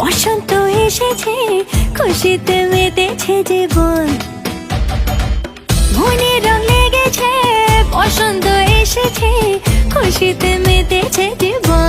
বসন্ত এসেছে, খুশিতে মেতেছে জীবন। মনে রং লেগেছে, বসন্ত এসেছে, খুশিতে মেতেছে জীবন।